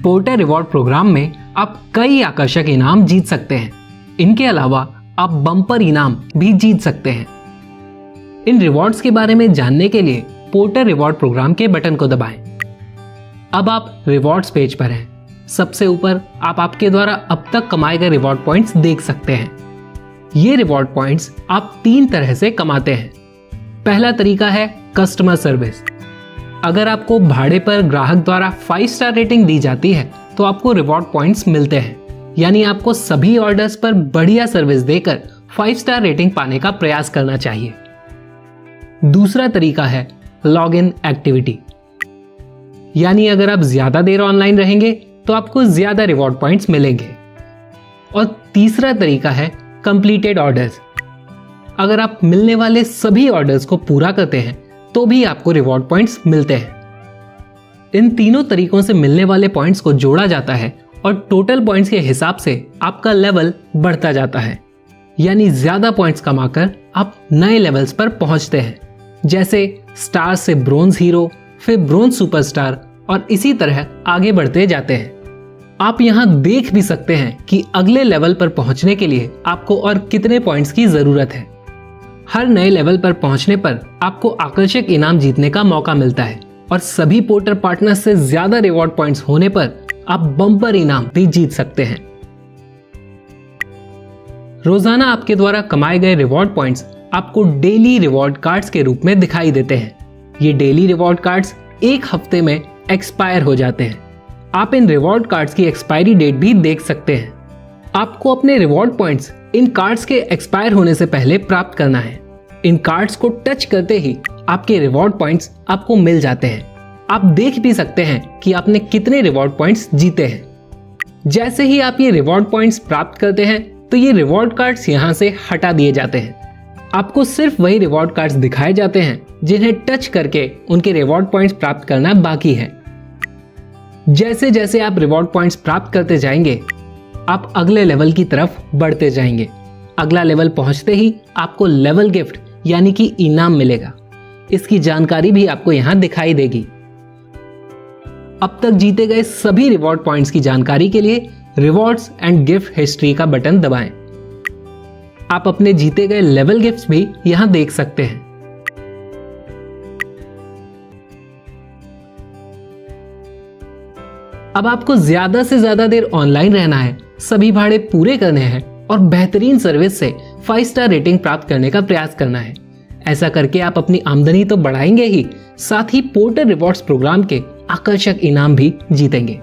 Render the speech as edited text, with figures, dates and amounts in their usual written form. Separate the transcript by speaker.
Speaker 1: Porter reward programme में आप कई आकर्षक इनाम जीत सकते हैं। इनके अलावा आप बम्पर इनाम भी जीत सकते हैं। इन रिवॉर्ड्स के बारे में जानने के लिए पोर्टर रिवॉर्ड प्रोग्राम के बटन को दबाएं। अब आप रिवॉर्ड्स पेज पर हैं। सबसे ऊपर आप आपके द्वारा अब तक कमाए गए रिवॉर्ड पॉइंट्स देख सकते हैं। ये रिवॉर्ड पॉइंट्स आप 3 तरह से कमाते हैं। पहला तरीका है कस्टमर सर्विस। अगर आपको भाड़े पर ग्राहक द्वारा 5 स्टार रेटिंग दी जाती है तो आपको रिवॉर्ड पॉइंट्स मिलते हैं, यानी आपको सभी ऑर्डर्स पर बढ़िया सर्विस देकर 5 स्टार रेटिंग पाने का प्रयास करना चाहिए। दूसरा तरीका है लॉग इन एक्टिविटी, यानी अगर आप ज्यादा देर ऑनलाइन रहेंगे तो आपको ज्यादा रिवॉर्ड पॉइंट्स मिलेंगे। और तीसरा तरीका है कंप्लीटेड ऑर्डर्स। अगर आप मिलने वाले सभी ऑर्डर्स को पूरा करते हैं तो भी आपको रिवॉर्ड पॉइंट्स मिलते हैं। इन तीनों तरीकों से मिलने वाले पॉइंट्स को जोड़ा जाता है और टोटल पॉइंट्स के हिसाब से आपका लेवल बढ़ता जाता है, यानी ज्यादा पॉइंट्स कमाकर आप नए लेवल्स पर पहुंचते हैं, जैसे स्टार से ब्रोंज हीरो, फिर ब्रोंज सुपरस्टार और इसी तरह आगे बढ़ते जाते हैं। आप यहां देख भी सकते हैं कि अगले लेवल पर पहुंचने के लिए आपको और कितने पॉइंट्स की जरूरत है। हर नए लेवल पर पहुंचने पर आपको आकर्षक इनाम जीतने का मौका मिलता है और सभी पोर्टर पार्टनर्स से ज्यादा रिवॉर्ड पॉइंट्स होने पर आप बम्पर इनाम भी जीत सकते हैं। रोजाना आपके द्वारा कमाए गए रिवॉर्ड पॉइंट्स आपको डेली रिवॉर्ड कार्ड्स के रूप में दिखाई देते हैं। ये डेली रिवॉर्ड कार्ड्स 1 हफ्ते में एक्सपायर हो जाते हैं। आप इन रिवॉर्ड कार्ड्स की एक्सपायरी डेट भी देख सकते हैं। आपको अपने रिवॉर्ड पॉइंट्स इन कार्ड्स के एक्सपायर होने से पहले प्राप्त करना है। इन कार्ड्स को टच करते ही आपके रिवॉर्ड पॉइंट्स आपको मिल जाते हैं। आप देख भी सकते हैं कि आपने कितने रिवॉर्ड पॉइंट्स जीते हैं। जैसे ही आप ये रिवॉर्ड पॉइंट्स प्राप्त करते हैं तो ये रिवॉर्ड कार्ड्स यहाँ से हटा दिए जाते हैं। आपको सिर्फ वही रिवॉर्ड कार्ड्स दिखाए जाते हैं जिन्हें टच करके उनके रिवॉर्ड पॉइंट्स प्राप्त करना बाकी है। जैसे जैसे आप रिवॉर्ड पॉइंट्स प्राप्त करते जाएंगे आप अगले लेवल की तरफ बढ़ते जाएंगे। अगला लेवल पहुंचते ही आपको लेवल गिफ्ट यानी कि इनाम मिलेगा। इसकी जानकारी भी आपको यहां दिखाई देगी। अब तक जीते गए सभी रिवॉर्ड पॉइंट्स की जानकारी के लिए रिवॉर्ड्स एंड गिफ्ट हिस्ट्री का बटन दबाएं। आप अपने जीते गए लेवल गिफ्ट्स भी यहां देख सकते हैं। अब आपको ज्यादा से ज्यादा देर ऑनलाइन रहना है, सभी भाड़े पूरे करने हैं और बेहतरीन सर्विस से 5 स्टार रेटिंग प्राप्त करने का प्रयास करना है। ऐसा करके आप अपनी आमदनी तो बढ़ाएंगे ही, साथ ही पोर्टर रिवॉर्ड्स प्रोग्राम के आकर्षक इनाम भी जीतेंगे।